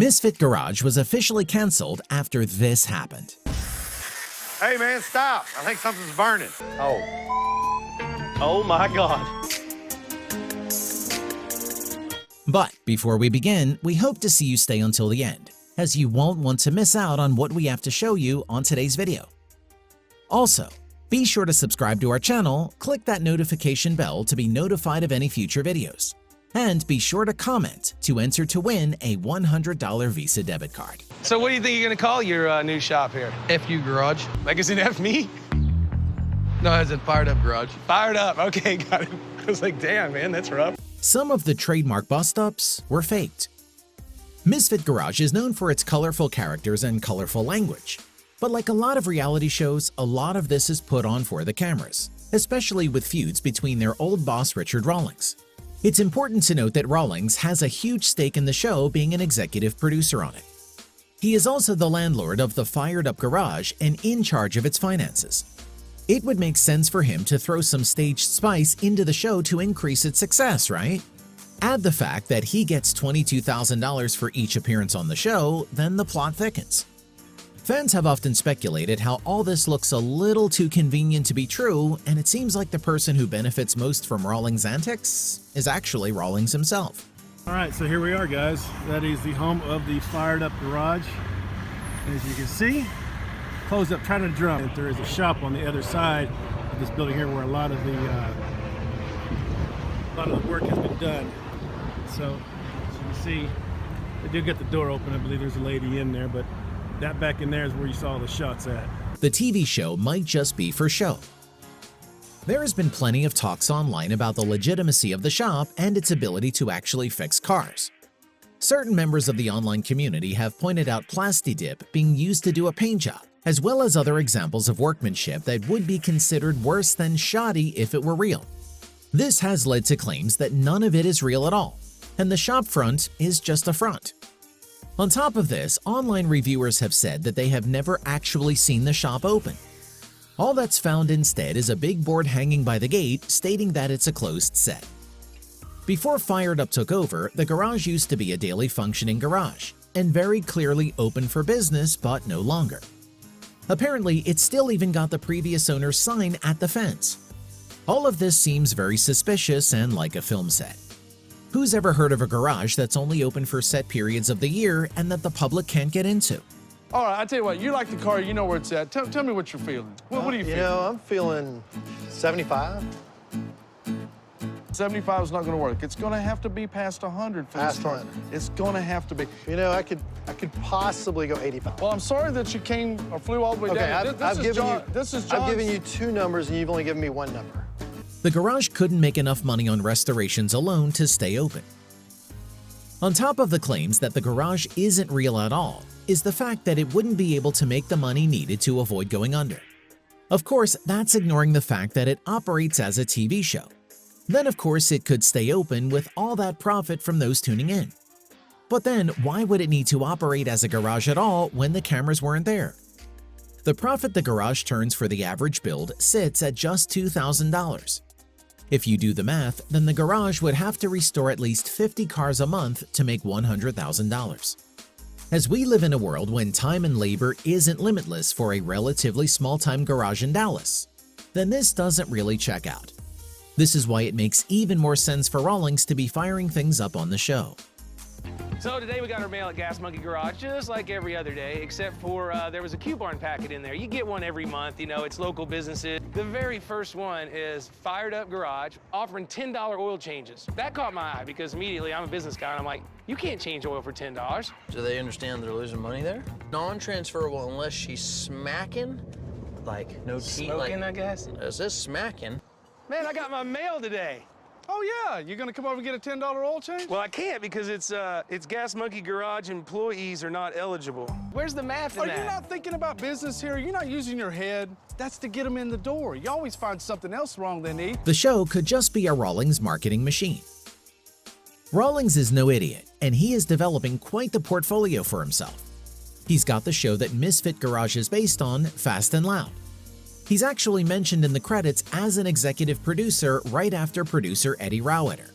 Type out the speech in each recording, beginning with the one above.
Misfit Garage was officially canceled after this happened. Hey man, stop. I think something's burning. Oh my God. But before we begin, we hope to see you stay until the end, as you won't want to miss out on what we have to show you on today's video. Also, be sure to subscribe to our channel, click that notification bell to be notified of any future videos, and be sure to comment to enter to win a $100 Visa debit card. So what do you think you're gonna call your new shop here? FU Garage. Like, is it F me? No, as in Fired Up Garage. Fired up, okay, got it. I was like, damn, man, that's rough. Some of the trademark bust-ups were faked. Misfit Garage is known for its colorful characters and colorful language. But like a lot of reality shows, a lot of this is put on for the cameras, especially with feuds between their old boss Richard Rawlings. It's important to note that Rawlings has a huge stake in the show, being an executive producer on it. He is also the landlord of the Fired Up Garage and in charge of its finances. It would make sense for him to throw some staged spice into the show to increase its success, right? Add the fact that he gets $22,000 for each appearance on the show, then the plot thickens. Fans have often speculated how all this looks a little too convenient to be true, and it seems like the person who benefits most from Rawlings' antics is actually Rawlings himself. All right, so here we are, guys. That is the home of the Fired Up Garage. As you can see, closed up, trying to drum. There is a shop on the other side of this building here where a lot of the work has been done. So, as you can see, they did get the door open. I believe there's a lady in there, but that back in there is where you saw the shots at. The TV show might just be for show. There has been plenty of talks online about the legitimacy of the shop and its ability to actually fix cars. Certain members of the online community have pointed out Plastidip being used to do a paint job, as well as other examples of workmanship that would be considered worse than shoddy if it were real. This has led to claims that none of it is real at all, and the shop front is just a front. On top of this, online reviewers have said that they have never actually seen the shop open. All that's found instead is a big board hanging by the gate stating that it's a closed set. Before Fired Up took over, the garage used to be a daily functioning garage, and very clearly open for business, but no longer. Apparently, it still even got the previous owner's sign at the fence. All of this seems very suspicious and like a film set. Who's ever heard of a garage that's only open for set periods of the year and that the public can't get into? All right, I tell you what, you like the car, you know where it's at. Tell me what you're feeling. What do you feel? You know, I'm feeling 75. 75 is not going to work. It's going to have to be past 100 for Past this car. 100. It's going to have to be. You know, I could possibly go 85. Well, I'm sorry that you came or flew all the way Okay, down. I've given you 2 numbers and you've only given me 1 number. The garage couldn't make enough money on restorations alone to stay open. On top of the claims that the garage isn't real at all, is the fact that it wouldn't be able to make the money needed to avoid going under. Of course, that's ignoring the fact that it operates as a TV show. Then of course it could stay open with all that profit from those tuning in. But then why would it need to operate as a garage at all when the cameras weren't there? The profit the garage turns for the average build sits at just $2,000. If you do the math, then the garage would have to restore at least 50 cars a month to make $100,000. As we live in a world when time and labor isn't limitless for a relatively small-time garage in Dallas, then this doesn't really check out. This is why it makes even more sense for Rawlings to be firing things up on the show. So today we got our mail at Gas Monkey Garage, just like every other day, except for there was a coupon packet in there. You get one every month, you know, it's local businesses. The very first one is Fired Up Garage, offering $10 oil changes. That caught my eye because immediately I'm a business guy and I'm like, you can't change oil for $10. Do they understand they're losing money there? Non-transferable unless she's smacking, like no tea. Smoking, I guess. Is this smacking? Man, I got my mail today. Oh, yeah, you're going to come over and get a $10 oil change? Well, I can't because it's Gas Monkey Garage employees are not eligible. Where's the math in Are that? you not thinking about business here? You're not using your head. That's to get them in the door. You always find something else wrong they need. The show could just be a Rawlings marketing machine. Rawlings is no idiot, and he is developing quite the portfolio for himself. He's got the show that Misfit Garage is based on, Fast and Loud. He's actually mentioned in the credits as an executive producer right after producer Eddie Rowetter.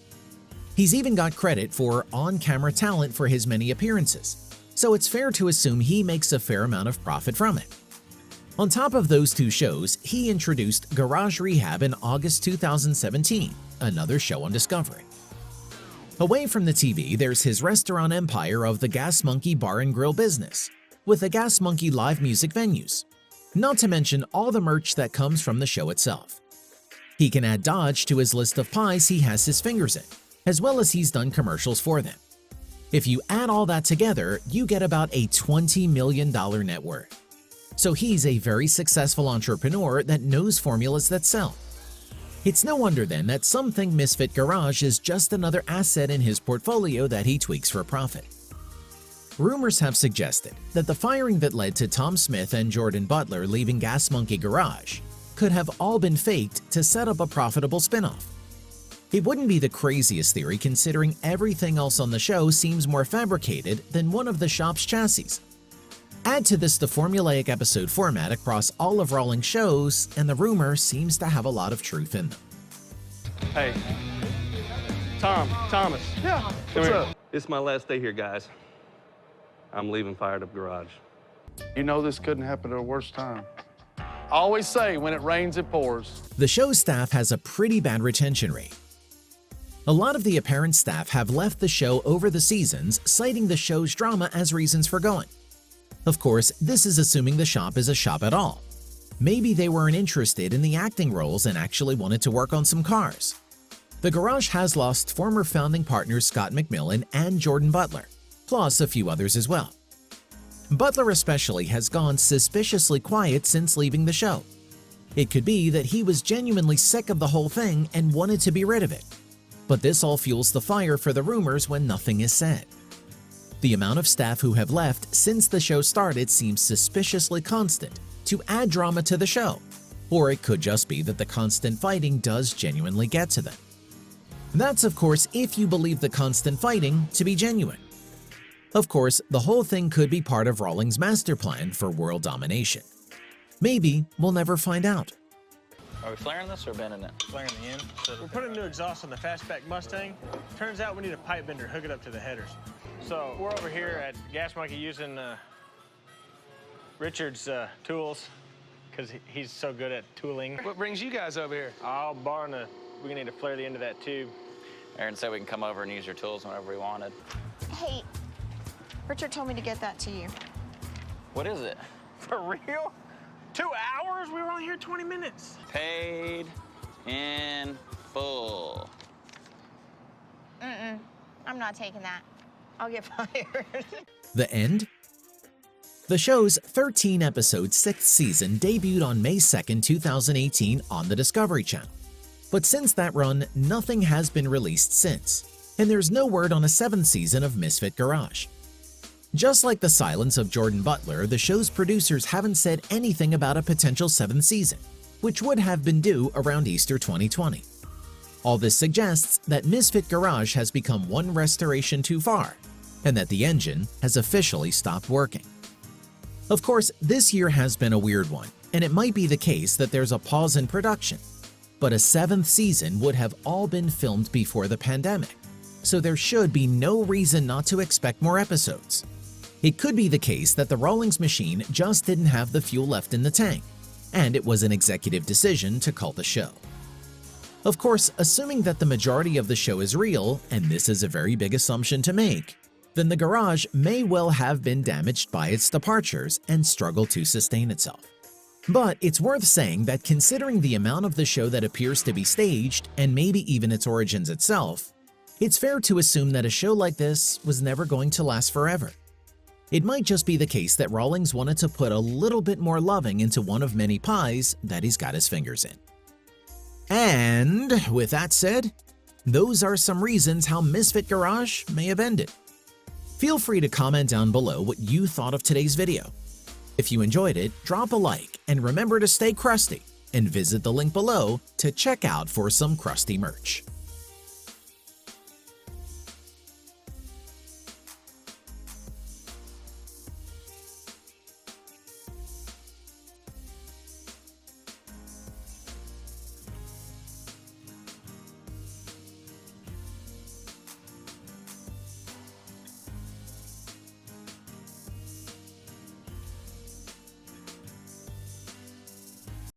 He's even got credit for on-camera talent for his many appearances, so it's fair to assume he makes a fair amount of profit from it. On top of those two shows, he introduced Garage Rehab in August 2017, another show on Discovery. Away from the TV, there's his restaurant empire of the Gas Monkey Bar and Grill business, with the Gas Monkey live music venues, not to mention all the merch that comes from the show itself. He can add Dodge to his list of pies he has his fingers in, as well as he's done commercials for them. If you add all that together, you get about a $20 million net worth. So he's a very successful entrepreneur that knows formulas that sell. It's no wonder then that some think Misfit Garage is just another asset in his portfolio that he tweaks for profit. Rumors have suggested that the firing that led to Tom Smith and Jordan Butler leaving Gas Monkey Garage could have all been faked to set up a profitable spinoff. It wouldn't be the craziest theory considering everything else on the show seems more fabricated than one of the shop's chassis. Add to this the formulaic episode format across all of Rawlings' shows, and the rumor seems to have a lot of truth in them. Hey, Thomas. Yeah, Come what's here. up? This is my last day here, guys. I'm leaving Fired Up Garage. You know this couldn't happen at a worse time. I always say, when it rains, it pours. The show's staff has a pretty bad retention rate. A lot of the apparent staff have left the show over the seasons, citing the show's drama as reasons for going. Of course, this is assuming the shop is a shop at all. Maybe they weren't interested in the acting roles and actually wanted to work on some cars. The garage has lost former founding partners Scott McMillan and Jordan Butler, plus a few others as well. Butler especially has gone suspiciously quiet since leaving the show. It could be that he was genuinely sick of the whole thing and wanted to be rid of it. But this all fuels the fire for the rumors when nothing is said. The amount of staff who have left since the show started seems suspiciously constant to add drama to the show, or it could just be that the constant fighting does genuinely get to them. That's of course if you believe the constant fighting to be genuine. Of course, the whole thing could be part of Rawlings' master plan for world domination. Maybe we'll never find out. Are we flaring this or bending it? Flaring the end. We're putting new exhaust on the fastback Mustang. Turns out we need a pipe bender to hook it up to the headers. So we're over here at Gas Monkey using Richard's tools because he's so good at tooling. What brings you guys over here? I'll borrow we're gonna need to flare the end of that tube. Aaron said we can come over and use your tools whenever we wanted. Hey, Richard told me to get that to you. What is it? For real? 2 hours? We were only here 20 minutes. Paid in full. I'm not taking that. I'll get fired. The end? The show's 13-episode 6th season debuted on May 2, 2018 on the Discovery Channel. But since that run, nothing has been released since, and there's no word on a 7th season of Misfit Garage. Just like the silence of Jordan Butler, the show's producers haven't said anything about a potential 7th season, which would have been due around Easter 2020. All this suggests that Misfit Garage has become one restoration too far, and that the engine has officially stopped working. Of course, this year has been a weird one, and it might be the case that there's a pause in production, but a 7th season would have all been filmed before the pandemic, so there should be no reason not to expect more episodes. It could be the case that the Rawlings machine just didn't have the fuel left in the tank, and it was an executive decision to cull the show. Of course, assuming that the majority of the show is real, and this is a very big assumption to make, then the garage may well have been damaged by its departures and struggle to sustain itself. But it's worth saying that considering the amount of the show that appears to be staged, and maybe even its origins itself, it's fair to assume that a show like this was never going to last forever. It might just be the case that Rawlings wanted to put a little bit more loving into one of many pies that he's got his fingers in. And with that said, those are some reasons how Misfit Garage may have ended. Feel free to comment down below what you thought of today's video. If you enjoyed it, drop a like and remember to stay crusty and visit the link below to check out for some crusty merch.